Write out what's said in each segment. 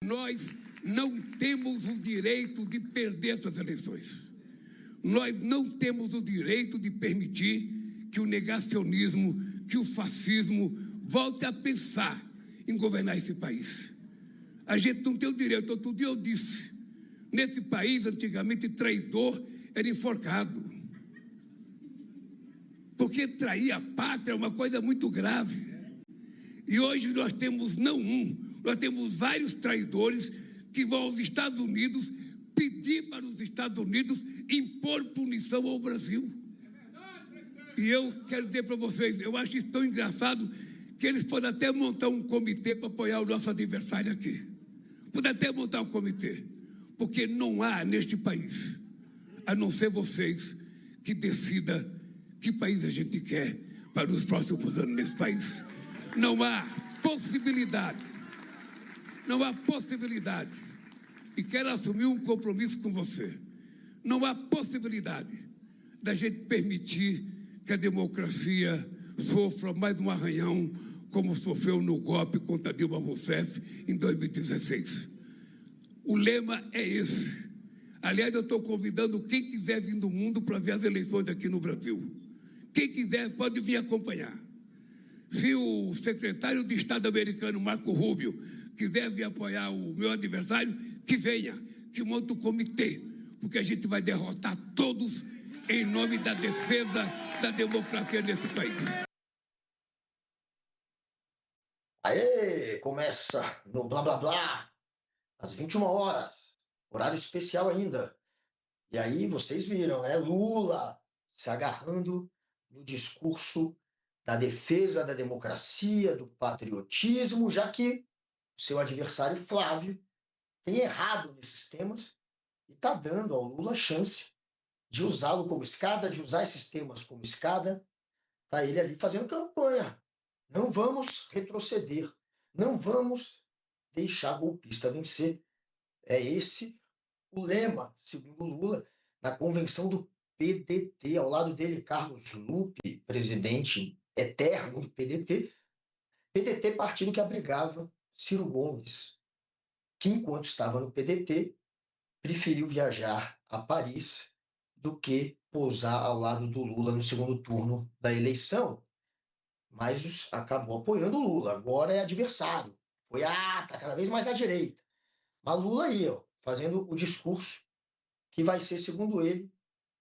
Nós não temos o direito de perder essas eleições. Nós não temos o direito de permitir que o negacionismo, que o fascismo volte a pensar em governar esse país. A gente não tem o direito. Outro dia eu disse, nesse país, antigamente, traidor era enforcado. Porque trair a pátria é uma coisa muito grave. E hoje nós temos não um, nós temos vários traidores que vão aos Estados Unidos pedir para os Estados Unidos impor punição ao Brasil. E eu quero dizer para vocês, eu acho isso tão engraçado que eles podem até montar um comitê para apoiar o nosso adversário aqui. Podem até montar um comitê, porque não há neste país, a não ser vocês, que decida que país a gente quer para os próximos anos nesse país. Não há possibilidade. Não há possibilidade. E quero assumir um compromisso com você. Não há possibilidade da gente permitir que a democracia sofra mais um arranhão como sofreu no golpe contra Dilma Rousseff em 2016. O lema é esse. Aliás, eu estou convidando quem quiser vir do mundo para ver as eleições aqui no Brasil. Quem quiser pode vir acompanhar. Se o secretário de Estado americano, Marco Rubio, quiser vir apoiar o meu adversário, que venha, que monte um comitê, porque a gente vai derrotar todos em nome da defesa da democracia nesse país. Aê, começa no Blá Blá Blá, às 21 horas, horário especial ainda. E aí vocês viram, né? Lula se agarrando no discurso da defesa da democracia, do patriotismo, já que o seu adversário Flávio tem errado nesses temas e está dando ao Lula a chance de usá-lo como escada, de usar esses temas como escada. Está ele ali fazendo campanha. Não vamos retroceder. Não vamos deixar golpista vencer. É esse o lema, segundo Lula, na convenção do PDT. Ao lado dele, Carlos Lupe, presidente eterno do PDT. PDT, partido que abrigava Ciro Gomes, que enquanto estava no PDT, preferiu viajar a Paris do que pousar ao lado do Lula no segundo turno da eleição. Mas acabou apoiando o Lula. Agora é adversário. Tá cada vez mais à direita. Mas Lula aí, ó, fazendo o discurso que vai ser, segundo ele,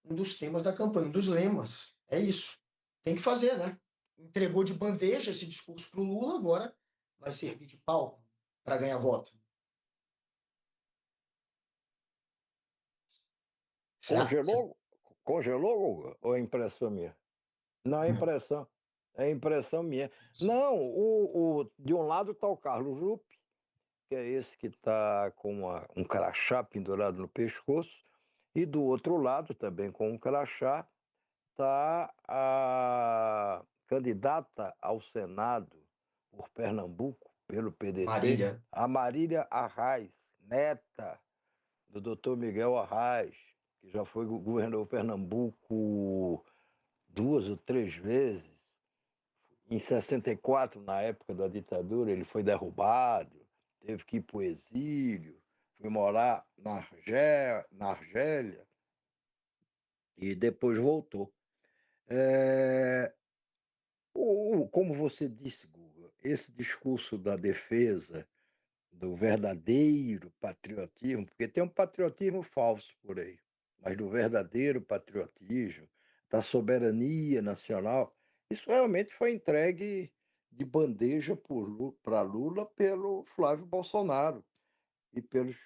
um dos temas da campanha, um dos lemas. É isso. Tem que fazer, né? Entregou de bandeja esse discurso para o Lula, agora vai servir de palco para ganhar voto. Congelou, Guga? Ou é impressão minha? Não, é impressão minha. Não, de um lado está o Carlos Lupe, que é esse que está com um crachá pendurado no pescoço, e do outro lado, também com um crachá, está a candidata ao Senado por Pernambuco, pelo PDT, a Marília Arraes, neta do doutor Miguel Arraes, que já foi governador de Pernambuco 2 ou 3 vezes. Em 64, na época da ditadura, ele foi derrubado, teve que ir para o exílio, foi morar na Argélia e depois voltou. Como você disse, Guga, esse discurso da defesa do verdadeiro patriotismo, porque tem um patriotismo falso por aí, mas do verdadeiro patriotismo, da soberania nacional, isso realmente foi entregue de bandeja para Lula pelo Flávio Bolsonaro e pelos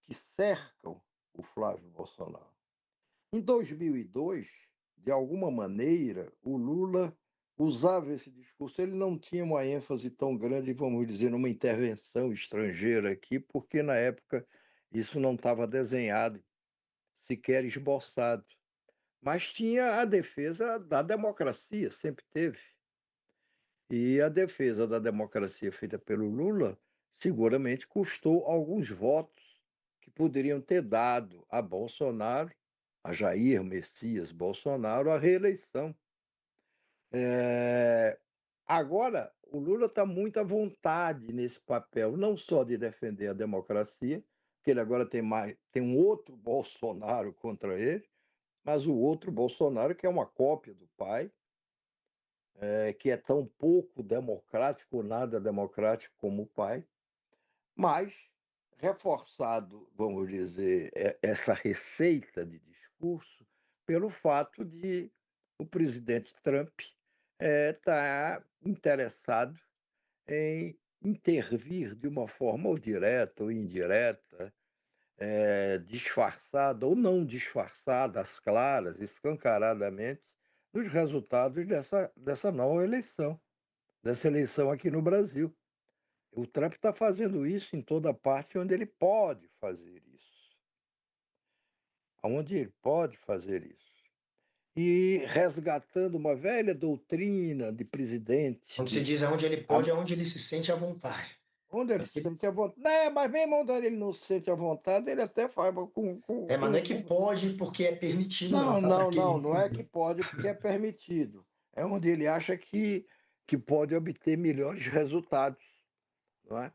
que cercam o Flávio Bolsonaro. Em 2002, de alguma maneira, o Lula usava esse discurso. Ele não tinha uma ênfase tão grande, vamos dizer, numa intervenção estrangeira aqui, porque na época isso não estava desenhado, sequer esboçado. Mas tinha a defesa da democracia, sempre teve. E a defesa da democracia feita pelo Lula seguramente custou alguns votos que poderiam ter dado a Bolsonaro, a Jair Messias Bolsonaro, a reeleição. Agora, o Lula está muito à vontade nesse papel, não só de defender a democracia, que ele agora tem um outro Bolsonaro contra ele, mas o outro Bolsonaro que é uma cópia do pai, que é tão pouco democrático, nada democrático como o pai, mas reforçado, vamos dizer, essa receita de discurso pelo fato de o presidente Trump estar interessado em intervir de uma forma ou direta ou indireta, disfarçada ou não disfarçada, às claras, escancaradamente, nos resultados dessa nova eleição, dessa eleição aqui no Brasil. O Trump está fazendo isso em toda parte onde ele pode fazer isso. Onde ele pode fazer isso. E resgatando uma velha doutrina de presidentes, Quando se diz aonde ele pode, é onde ele se sente à vontade. onde ele se Porque- sente à vontade. Né, mas mesmo onde ele não se sente à vontade, ele até faz Mas não é que pode porque é permitido, não, Não, tá? Para não, quem não, não não é que entendeu. pode porque é permitido. É onde ele acha que pode obter melhores resultados, não é?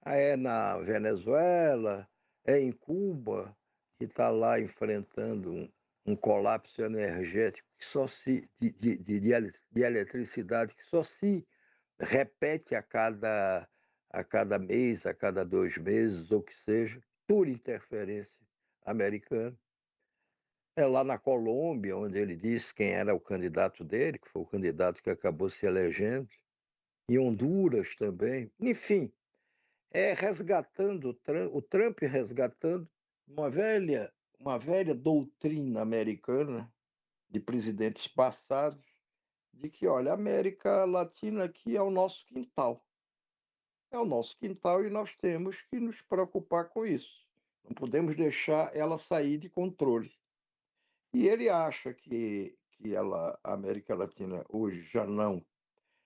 É na Venezuela, é em Cuba, que está lá enfrentando um colapso energético que só se de eletricidade que só se repete a cada mês, a cada 2 meses, ou que seja, por interferência americana. É lá na Colômbia, onde ele disse quem era o candidato dele, que foi o candidato que acabou se elegendo, em Honduras também. Enfim, resgatando o Trump resgatando uma velha doutrina americana de presidentes passados, de que, olha, a América Latina aqui é o nosso quintal. É o nosso quintal e nós temos que nos preocupar com isso. Não podemos deixar ela sair de controle. E ele acha que a América Latina hoje já não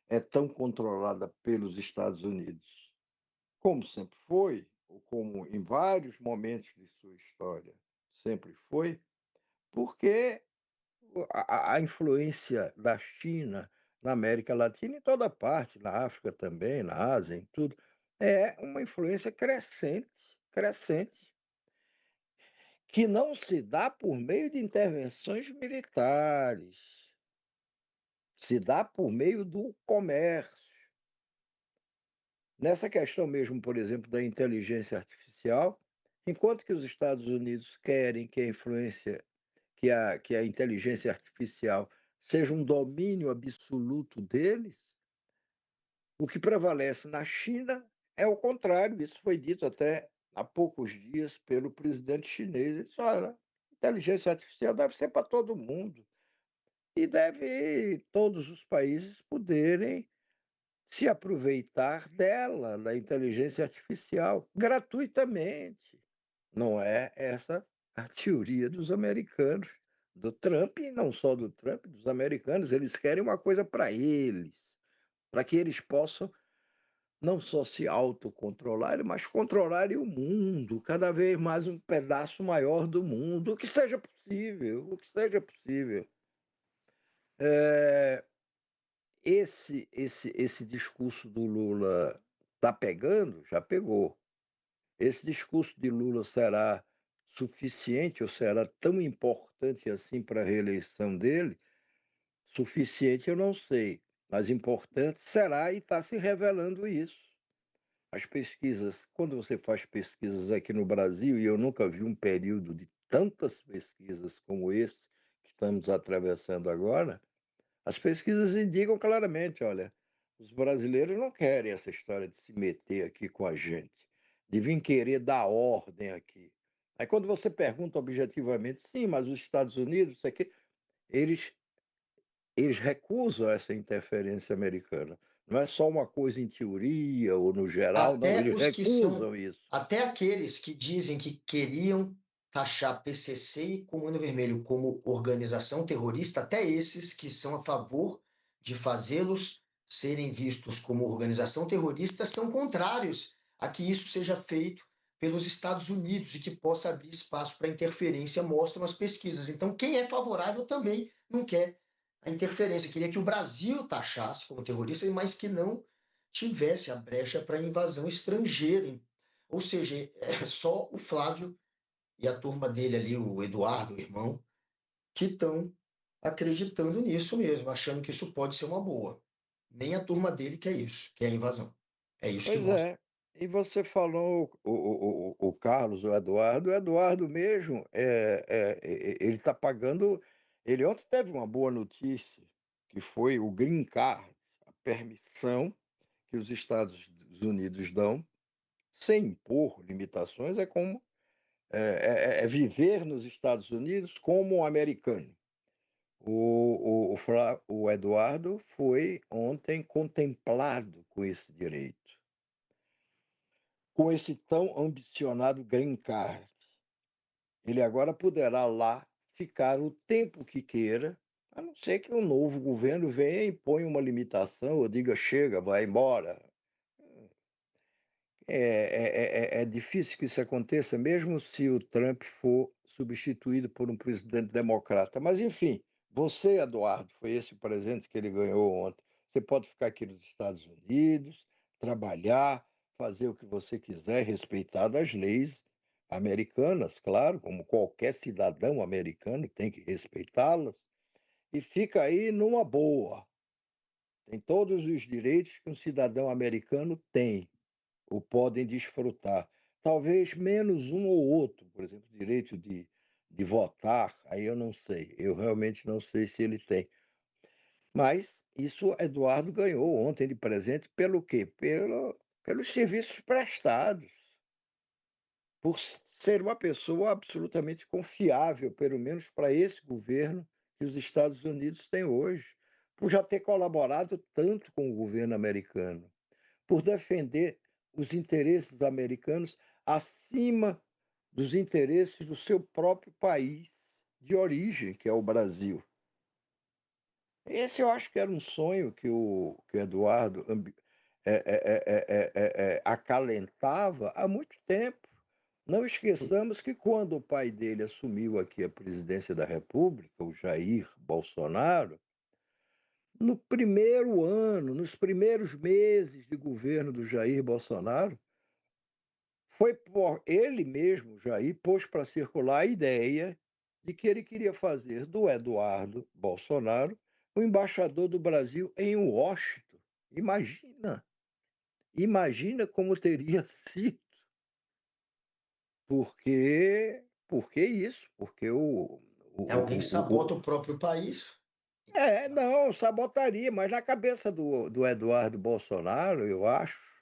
é tão controlada pelos Estados Unidos como sempre foi, ou como em vários momentos de sua história sempre foi, porque a influência da China na América Latina, em toda parte, na África também, na Ásia, em tudo, é uma influência crescente, crescente, que não se dá por meio de intervenções militares, se dá por meio do comércio. Nessa questão mesmo, por exemplo, da inteligência artificial, enquanto que os Estados Unidos querem que a influência, que a inteligência artificial seja um domínio absoluto deles, o que prevalece na China é o contrário. Isso foi dito até há poucos dias pelo presidente chinês. Ele disse: olha, inteligência artificial deve ser para todo mundo e deve todos os países poderem se aproveitar dela, da inteligência artificial, gratuitamente. Não é essa a teoria dos americanos, do Trump, e não só do Trump, dos americanos. Eles querem uma coisa para eles, para que eles possam não só se autocontrolarem, mas controlarem o mundo, cada vez mais um pedaço maior do mundo, o que seja possível, o que seja possível. Eh, esse discurso do Lula está pegando? Já pegou. Esse discurso de Lula será suficiente ou será tão importante assim para a reeleição dele? Suficiente eu não sei, mas importante será e está se revelando isso. As pesquisas, quando você faz pesquisas aqui no Brasil, e eu nunca vi um período de tantas pesquisas como esse que estamos atravessando agora, as pesquisas indicam claramente, olha, os brasileiros não querem essa história de se meter aqui com a gente, de vir querer dar ordem aqui. Aí quando você pergunta objetivamente, sim, mas os Estados Unidos, isso aqui, eles, eles recusam essa interferência americana. Não é só uma coisa em teoria ou no geral, não, Até eles os que são, recusam isso. até aqueles que dizem que queriam taxar PCC e Comando Vermelho como organização terrorista, até esses que são a favor de fazê-los serem vistos como organização terrorista, são contrários a que isso seja feito pelos Estados Unidos e que possa abrir espaço para interferência, mostram as pesquisas. Então, quem é favorável também não quer a interferência, queria que o Brasil taxasse como terrorista, mas que não tivesse a brecha para invasão estrangeira. Ou seja, é só o Flávio e a turma dele ali, o Eduardo, o irmão, que estão acreditando nisso mesmo, achando que isso pode ser uma boa. Nem a turma dele quer isso, que é a invasão. É isso que Pois mostra. é. E você falou o Carlos, o Eduardo mesmo, ele está pagando. Ele ontem teve uma boa notícia, que foi o Green Card, a permissão que os Estados Unidos dão, sem impor limitações, é como é viver nos Estados Unidos como um americano. O Eduardo foi ontem contemplado com esse direito, com esse tão ambicionado Green Card. Ele agora poderá lá ficar o tempo que queira, a não ser que um novo governo venha e ponha uma limitação ou diga: chega, vai embora. É difícil que isso aconteça, mesmo se o Trump for substituído por um presidente democrata. Mas, enfim, você, Eduardo, foi esse o presente que ele ganhou ontem. Você pode ficar aqui nos Estados Unidos, trabalhar, fazer o que você quiser, respeitar as leis americanas, claro, como qualquer cidadão americano tem que respeitá-las, e fica aí numa boa. Tem todos os direitos que um cidadão americano tem ou podem desfrutar. Talvez menos um ou outro, por exemplo, direito de votar, aí eu não sei, eu realmente não sei se ele tem. Mas isso Eduardo ganhou ontem de presente pelo quê? Pelos serviços prestados, por ser uma pessoa absolutamente confiável, pelo menos para esse governo que os Estados Unidos têm hoje, por já ter colaborado tanto com o governo americano, por defender os interesses americanos acima dos interesses do seu próprio país de origem, que é o Brasil. Esse eu acho que era um sonho que o Eduardo acalentava há muito tempo. Não esqueçamos que quando o pai dele assumiu aqui a presidência da República, o Jair Bolsonaro, no primeiro ano, nos primeiros meses de governo do Jair Bolsonaro, foi por ele mesmo, Jair, pôs para circular a ideia de que ele queria fazer do Eduardo Bolsonaro o embaixador do Brasil em Washington. Imagina, imagina como teria sido. Porque isso, porque É alguém que sabota o o próprio país. não, sabotaria, mas na cabeça do Eduardo Bolsonaro, eu acho,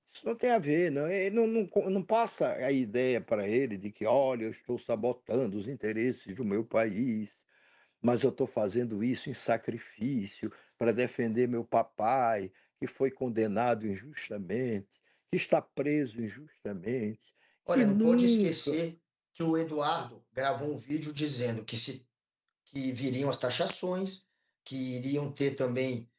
isso não tem a ver, não. Ele não passa a ideia para ele de que, olha, eu estou sabotando os interesses do meu país, mas eu estou fazendo isso em sacrifício para defender meu papai, que foi condenado injustamente, que está preso injustamente, que Olha, não pode nunca. esquecer que o Eduardo gravou um vídeo dizendo que viriam as taxações, que iriam ter também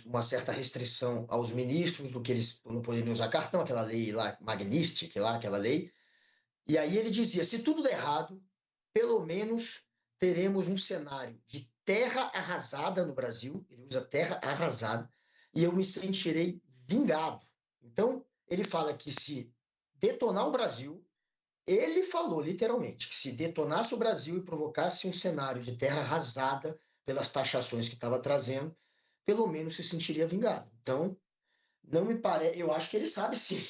uma certa restrição aos ministros do que eles não poderiam usar cartão, aquela lei lá, Magnitsky, lá, aquela lei. E aí ele dizia: se tudo der errado, pelo menos teremos um cenário de terra arrasada no Brasil. Ele usa terra arrasada, e eu me sentirei vingado. Então, ele fala que se detonar o Brasil, ele falou literalmente que se detonasse o Brasil e provocasse um cenário de terra arrasada pelas taxações que estava trazendo, pelo menos se sentiria vingado. Então, não me parece. Eu acho que ele sabe sim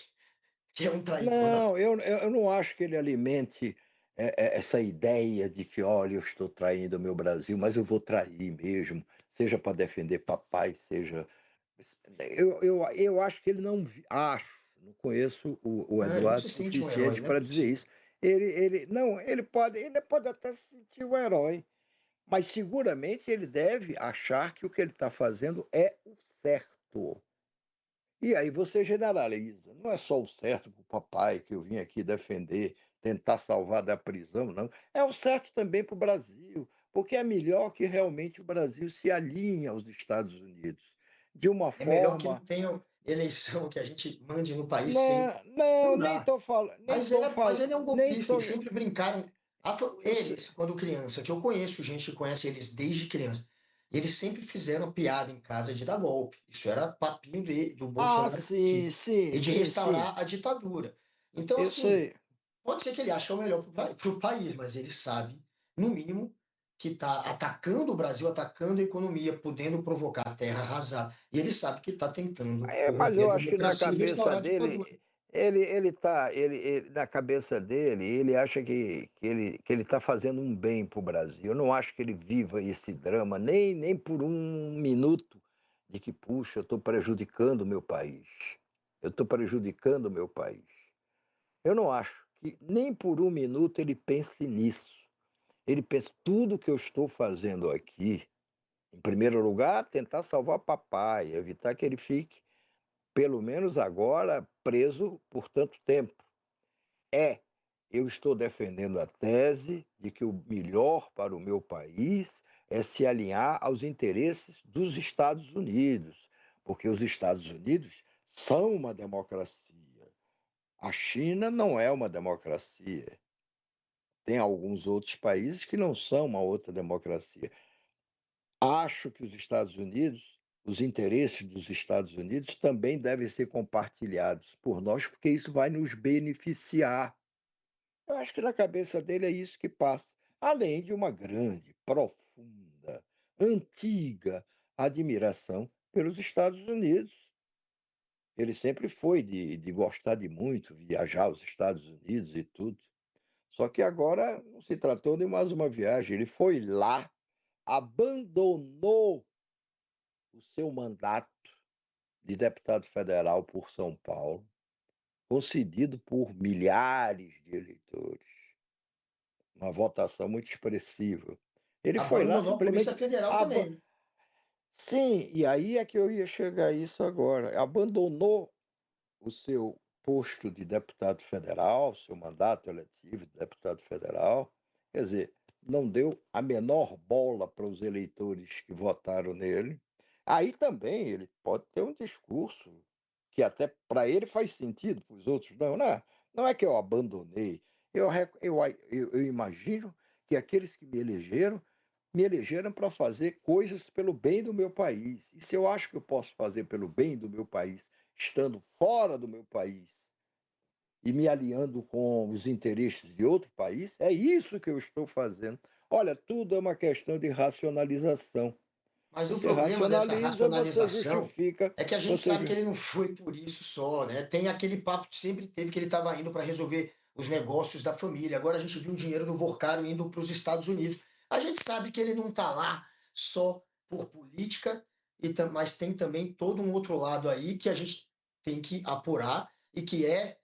que é um traidor da. Não, eu não acho que ele alimente essa ideia de que, olha, eu estou traindo o meu Brasil, mas eu vou trair mesmo, seja para defender papai, seja. Eu acho que ele não. Acho, não conheço o Não, ele não Eduardo se sente um herói, suficiente não é para dizer possível. isso. Não, ele pode até se sentir um herói, mas seguramente ele deve achar que o que ele está fazendo é o certo. E aí você generaliza. Não é só o certo para o papai que eu vim aqui defender, tentar salvar da prisão, não. É o certo também para o Brasil, porque é melhor que realmente o Brasil se alinhe aos Estados Unidos, de uma É melhor que forma. não tenha eleição, que a gente mande no país sem. Não, não, Não nem dá. estou falando, nem Mas estou mas falando, ele é um nem golpista, eles estou. sempre brincaram. Eu sei. Eles, quando criança, que eu conheço gente que conhece eles desde criança, eles sempre fizeram piada em casa de dar golpe. Isso era papinho do Ah, Bolsonaro sim, e sim, de sim, sim. restaurar a ditadura. Então, Eu assim, sei. pode ser que ele ache que é o melhor para o país, mas ele sabe, no mínimo, que está atacando o Brasil, atacando a economia, podendo provocar a terra arrasada. E ele sabe que está tentando Mas corromper eu a acho que na democracia e cabeça restaurar a ditadura. dele, ele na cabeça dele, ele acha que ele está fazendo um bem para o Brasil. Eu não acho que ele viva esse drama nem por um minuto de que, puxa, eu estou prejudicando o meu país. Eu estou prejudicando o meu país. Eu não acho que nem por um minuto ele pense nisso. Ele pensa, tudo que eu estou fazendo aqui, em primeiro lugar, tentar salvar papai, evitar que ele fique pelo menos agora, preso por tanto tempo. É, eu estou defendendo a tese de que o melhor para o meu país é se alinhar aos interesses dos Estados Unidos, porque os Estados Unidos são uma democracia. A China não é uma democracia. Tem alguns outros países que não são uma outra democracia. Acho que os interesses dos Estados Unidos também devem ser compartilhados por nós, porque isso vai nos beneficiar. Eu acho que na cabeça dele é isso que passa, além de uma grande, profunda, antiga admiração pelos Estados Unidos. Ele sempre foi de gostar de muito viajar aos Estados Unidos e tudo. Só que agora não se tratou de mais uma viagem, ele foi lá, abandonou o seu mandato de deputado federal por São Paulo, concedido por milhares de eleitores, uma votação muito expressiva. Ele foi lá Abandonou a Polícia simplesmente. Federal também, né? Sim, e aí é que eu ia chegar a isso agora. Abandonou o seu posto de deputado federal, seu mandato eletivo de deputado federal, quer dizer, não deu a menor bola para os eleitores que votaram nele. Aí também ele pode ter um discurso que até para ele faz sentido, para os outros não, né? Não é que eu abandonei. Eu imagino que aqueles que me elegeram para fazer coisas pelo bem do meu país. E se eu acho que eu posso fazer pelo bem do meu país, estando fora do meu país e me alinhando com os interesses de outro país, é isso que eu estou fazendo. Olha, tudo é uma questão de racionalização. Mas o Você problema dessa racionaliza, você racionalização justifica, é que a gente você. sabe que ele não foi por isso só, né? Tem aquele papo que sempre teve que ele estava indo para resolver os negócios da família. Agora a gente viu o dinheiro do Vorcaro indo para os Estados Unidos. A gente sabe que ele não está lá só por política, mas tem também todo um outro lado aí que a gente tem que apurar e que é